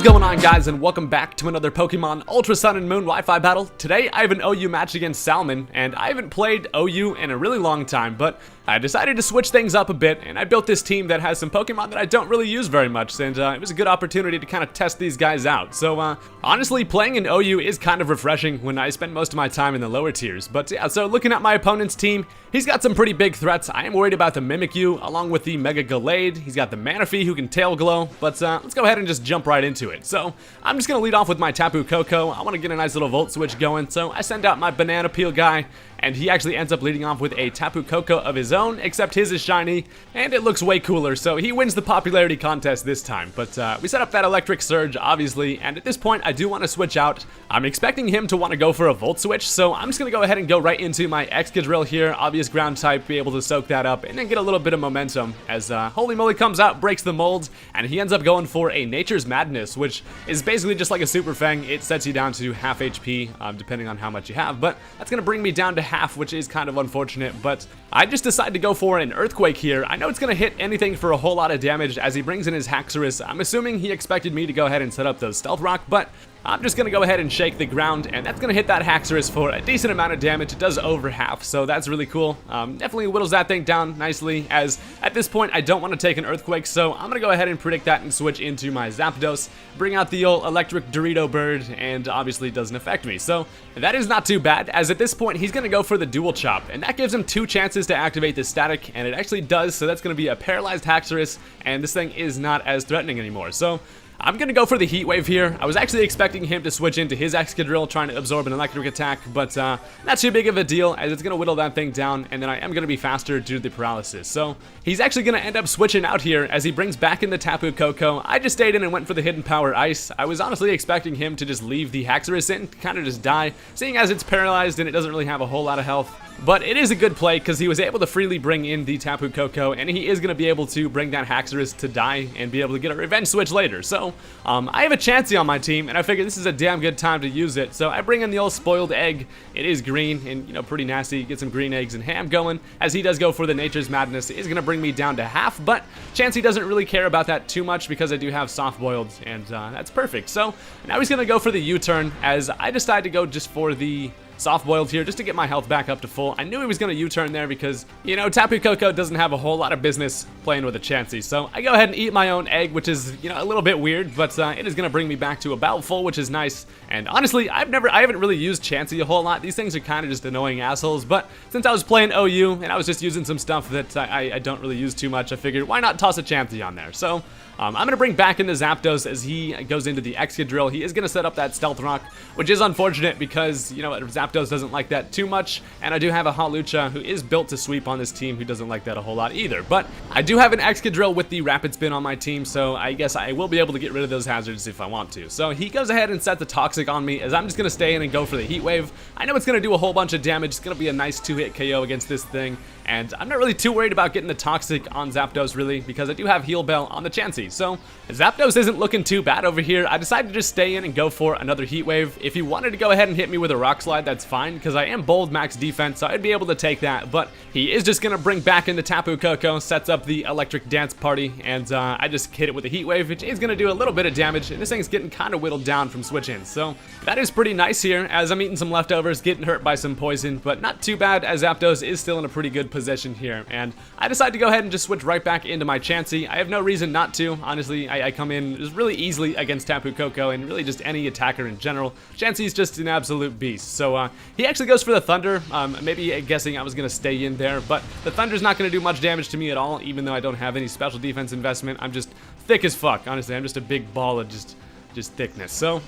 is going on, guys, and welcome back to another Pokemon Ultra Sun and Moon Wi-Fi battle. Today I have an OU match against Salmon, and I haven't played OU in a really long time, but I decided to switch things up a bit, and I built this team that has some Pokemon that I don't really use very much, and it was a good opportunity to kind of test these guys out. So honestly, playing in OU is kind of refreshing when I spend most of my time in the lower tiers. But yeah, so looking at my opponent's team, he's got some pretty big threats. I am worried about the Mimikyu along with the Mega Gallade. He's got the Manaphy who can Tail Glow, but let's go ahead and just jump right into it. So I'm just gonna lead off with my Tapu Koko. I want to get a nice little Volt Switch going, so I send out my Banana Peel guy, and he actually ends up leading off with a Tapu Koko of his own, except his is shiny, and it looks way cooler, so he wins the popularity contest this time. But we set up that Electric Surge, obviously, and at this point, I do want to switch out. I'm expecting him to want to go for a Volt Switch, so I'm just going to go ahead and go right into my Excadrill here, obvious ground type, be able to soak that up, and then get a little bit of momentum as Holy Moly comes out, breaks the mold, and he ends up going for a Nature's Madness, which is basically just like a Super Fang. It sets you down to half HP, depending on how much you have, but that's going to bring me down to half, which is kind of unfortunate. But I just decided to go for an Earthquake here. I know it's going to hit anything for a whole lot of damage as he brings in his Haxorus. I'm assuming he expected me to go ahead and set up those Stealth Rock, but I'm just going to go ahead and shake the ground, and that's going to hit that Haxorus for a decent amount of damage. It does over half, so that's really cool. Definitely whittles that thing down nicely, as at this point I don't want to take an Earthquake, so I'm going to go ahead and predict that and switch into my Zapdos, bring out the old Electric Dorito Bird, and obviously it doesn't affect me. So that is not too bad, as at this point he's going to go for the Dual Chop, and that gives him 2 chances to activate the Static, and it actually does, so that's going to be a paralyzed Haxorus, and this thing is not as threatening anymore. So I'm going to go for the Heat Wave here. I was actually expecting him to switch into his Excadrill, trying to absorb an electric attack, but not too big of a deal, as it's going to whittle that thing down, and then I am going to be faster due to the paralysis. So he's actually going to end up switching out here as he brings back in the Tapu Koko. I just stayed in and went for the Hidden Power Ice. I was honestly expecting him to just leave the Haxorus in, kind of just die, seeing as it's paralyzed and it doesn't really have a whole lot of health. But it is a good play because he was able to freely bring in the Tapu Koko, and he is going to be able to bring that Haxorus to die and be able to get a revenge switch later. So I have a Chansey on my team, and I figured this is a damn good time to use it. So I bring in the old Spoiled Egg. It is green and, you know, pretty nasty. Get some green eggs and ham going, as he does go for the Nature's Madness. It is going to bring me down to half, but Chansey doesn't really care about that too much because I do have Soft Boiled, and that's perfect. So now he's going to go for the U-turn, as I decided to go just for the Soft Boiled here just to get my health back up to full. I knew he was going to U-turn there because, you know, Tapu Koko doesn't have a whole lot of business playing with a Chansey. So I go ahead and eat my own egg, which is, you know, a little bit weird, but it is going to bring me back to about full, which is nice. And honestly, I haven't really used Chansey a whole lot. These things are kind of just annoying assholes, but since I was playing OU and I was just using some stuff that I don't really use too much, I figured why not toss a Chansey on there. So I'm going to bring back in the Zapdos as he goes into the Excadrill. He is going to set up that Stealth Rock, which is unfortunate because, you know, Zapdos doesn't like that too much, and I do have a Hawlucha who is built to sweep on this team who doesn't like that a whole lot either. But I do have an Excadrill with the Rapid Spin on my team, so I guess I will be able to get rid of those hazards if I want to. So he goes ahead and set the Toxic on me, as I'm just going to stay in and go for the Heat Wave. I know it's going to do a whole bunch of damage. It's going to be a nice 2-hit KO against this thing, and I'm not really too worried about getting the Toxic on Zapdos, really, because I do have Heal Bell on the Chansey. So Zapdos isn't looking too bad over here. I decided to just stay in and go for another Heat Wave. If he wanted to go ahead and hit me with a Rock Slide, that's fine, because I am bold max defense, so I'd be able to take that. But he is just going to bring back in the Tapu Koko, sets up the Electric Dance Party, and I just hit it with a Heat Wave, which is going to do a little bit of damage, and this thing's getting kind of whittled down from switch-ins. So that is pretty nice here, as I'm eating some leftovers, getting hurt by some poison, but not too bad, as Zapdos is still in a pretty good position here. And I decided to go ahead and just switch right back into my Chansey. I have no reason not to. Honestly, I come in just really easily against Tapu Koko and really just any attacker in general. Chansey's just an absolute beast. So he actually goes for the Thunder. Maybe guessing I was going to stay in there, but the Thunder's not going to do much damage to me at all, even though I don't have any special defense investment. I'm just thick as fuck. Honestly, I'm just a big ball of just thickness. So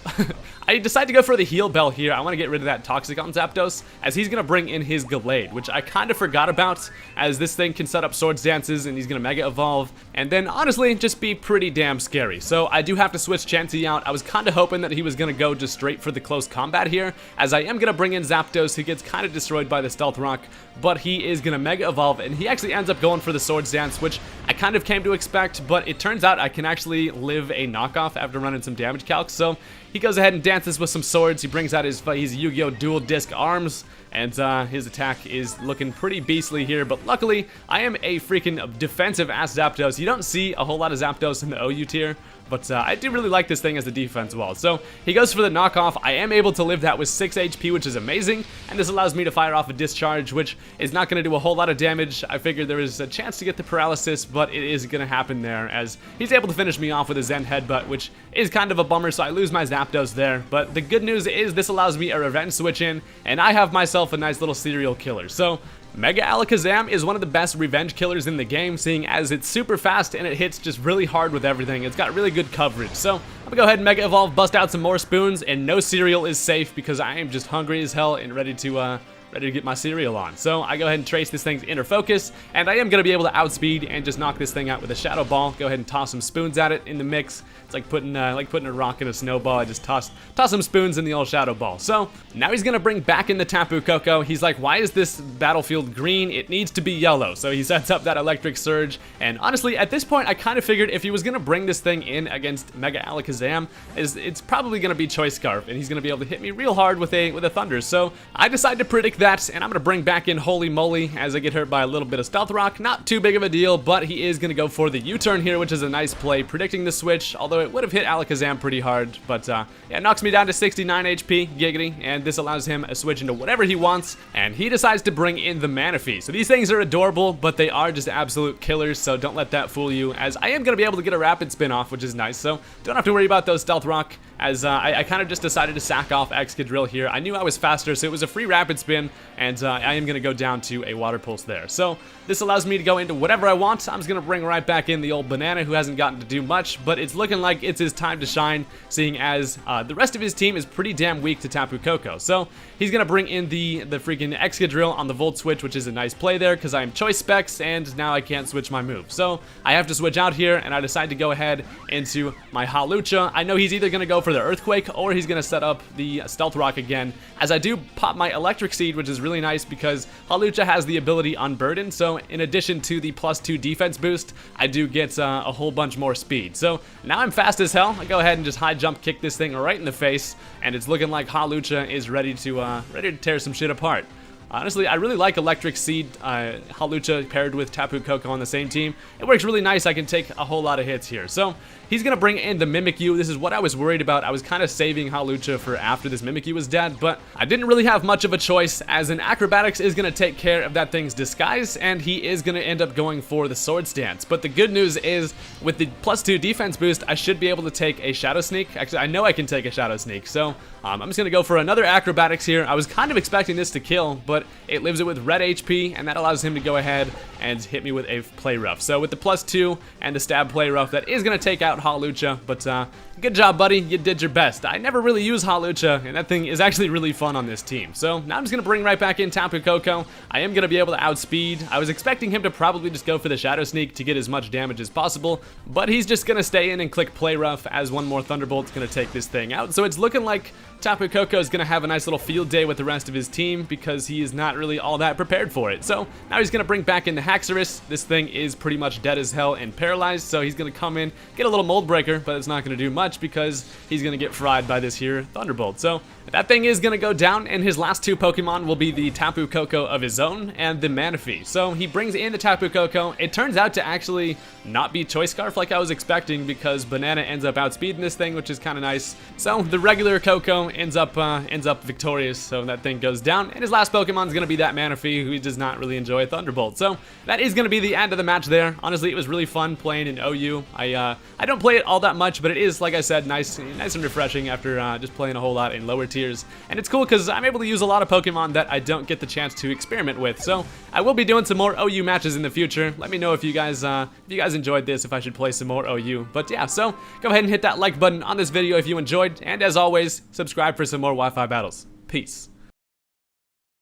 I decided to go for the Heal Bell here. I want to get rid of that Toxic on Zapdos, as he's going to bring in his Gallade, which I kind of forgot about, as this thing can set up Swords Dances, and he's going to Mega Evolve, and then honestly just be pretty damn scary. So I do have to switch Chansey out. I was kind of hoping that he was going to go just straight for the close combat here, as I am going to bring in Zapdos, who gets kind of destroyed by the Stealth Rock, but he is going to Mega Evolve, and he actually ends up going for the Swords Dance, which I kind of came to expect, but it turns out I can actually live a knockoff after running some damage calcs. So he goes ahead and dances with some swords. He brings out his Yu-Gi-Oh! Dual Disc arms, and his attack is looking pretty beastly here. But luckily, I am a freaking defensive ass Zapdos. You don't see a whole lot of Zapdos in the OU tier, But I do really like this thing as the defense wall. So he goes for the knockoff. I am able to live that with 6 HP, which is amazing. And this allows me to fire off a discharge, which is not going to do a whole lot of damage. I figured there was a chance to get the paralysis, but it is going to happen there as he's able to finish me off with a Zen Headbutt, which is kind of a bummer, so I lose my Zapdos there. But the good news is this allows me a revenge switch in, and I have myself a nice little serial killer. So Mega Alakazam is one of the best revenge killers in the game, seeing as it's super fast and it hits just really hard with everything. It's got really good coverage. So I'm gonna go ahead and Mega Evolve, bust out some more spoons, and no cereal is safe because I am just hungry as hell and ready to get my cereal on. So I go ahead and trace this thing's inner focus, and I am going to be able to outspeed and just knock this thing out with a Shadow Ball. Go ahead and toss some spoons at it in the mix. It's like putting a rock in a snowball. I just toss some spoons in the old Shadow Ball. So now he's going to bring back in the Tapu Koko. He's like, why is this battlefield green? It needs to be yellow. So he sets up that Electric Surge, and honestly, at this point, I kind of figured if he was going to bring this thing in against Mega Alakazam, it's probably going to be Choice Scarf, and he's going to be able to hit me real hard with a Thunder. So I decided to predict that, and I'm going to bring back in Holy Moly as I get hurt by a little bit of Stealth Rock. Not too big of a deal, but he is going to go for the U-turn here, which is a nice play, predicting the switch, although it would have hit Alakazam pretty hard. But yeah, it knocks me down to 69 HP, giggity, and this allows him a switch into whatever he wants, and he decides to bring in the Manaphy. So these things are adorable, but they are just absolute killers, so don't let that fool you, as I am going to be able to get a Rapid Spin off, which is nice, so don't have to worry about those Stealth Rock, as I kind of just decided to sack off Excadrill here. I knew I was faster, so it was a free Rapid Spin, and I am going to go down to a Water Pulse there. So this allows me to go into whatever I want. I'm just going to bring right back in the old Banana, who hasn't gotten to do much, but it's looking like it's his time to shine, seeing as the rest of his team is pretty damn weak to Tapu Koko. So he's going to bring in the freaking Excadrill on the Volt Switch, which is a nice play there, because I am Choice Specs, and now I can't switch my move. So I have to switch out here, and I decide to go ahead into my Hawlucha. I know he's either going to go for the Earthquake, or he's going to set up the Stealth Rock again, as I do pop my Electric Seed, which is really nice because Hawlucha has the ability Unburden, so in addition to the +2 defense boost, I do get a whole bunch more speed. So now I'm fast as hell. I go ahead and just high jump kick this thing right in the face, and it's looking like Hawlucha is ready to tear some shit apart. Honestly, I really like Electric Seed, Hawlucha paired with Tapu Koko on the same team. It works really nice. I can take a whole lot of hits here. So he's going to bring in the Mimikyu. This is what I was worried about. I was kind of saving Hawlucha for after this Mimikyu was dead, but I didn't really have much of a choice, as an Acrobatics is going to take care of that thing's disguise, and he is going to end up going for the Swords Dance. But the good news is, with the +2 defense boost, I should be able to take a Shadow Sneak. Actually, I know I can take a Shadow Sneak, so I'm just going to go for another Acrobatics here. I was kind of expecting this to kill, but it lives it with red HP, and that allows him to go ahead and hit me with a Play Rough. So with the +2 and the Stab Play Rough, that is going to take out Hawlucha, but good job, buddy. You did your best. I never really use Hawlucha, and that thing is actually really fun on this team. So now I'm just going to bring right back in Tapu Koko. I am going to be able to outspeed. I was expecting him to probably just go for the Shadow Sneak to get as much damage as possible, but he's just going to stay in and click Play Rough, as one more Thunderbolt's going to take this thing out. So it's looking like Tapu Koko is going to have a nice little field day with the rest of his team, because he is not really all that prepared for it. So now he's going to bring back in the Haxorus. This thing is pretty much dead as hell and paralyzed, so he's going to come in, get a little Mold Breaker, but it's not going to do much because he's going to get fried by this here Thunderbolt. So that thing is going to go down, and his last two Pokemon will be the Tapu Koko of his own and the Manaphy. So he brings in the Tapu Koko. It turns out to actually not be Choice Scarf like I was expecting, because Banana ends up outspeeding this thing, which is kind of nice. So the regular Koko ends up victorious, so that thing goes down, and his last Pokemon is going to be that Manaphy, who does not really enjoy Thunderbolt. So that is going to be the end of the match there. Honestly, it was really fun playing in OU. I don't play it all that much, but it is, like I said, nice and refreshing after just playing a whole lot in lower tiers. And it's cool because I'm able to use a lot of Pokemon that I don't get the chance to experiment with. So I will be doing some more OU matches in the future. Let me know if you guys enjoyed this, if I should play some more OU. But yeah, so go ahead and hit that like button on this video if you enjoyed, and as always, subscribe for some more Wi-Fi battles. Peace.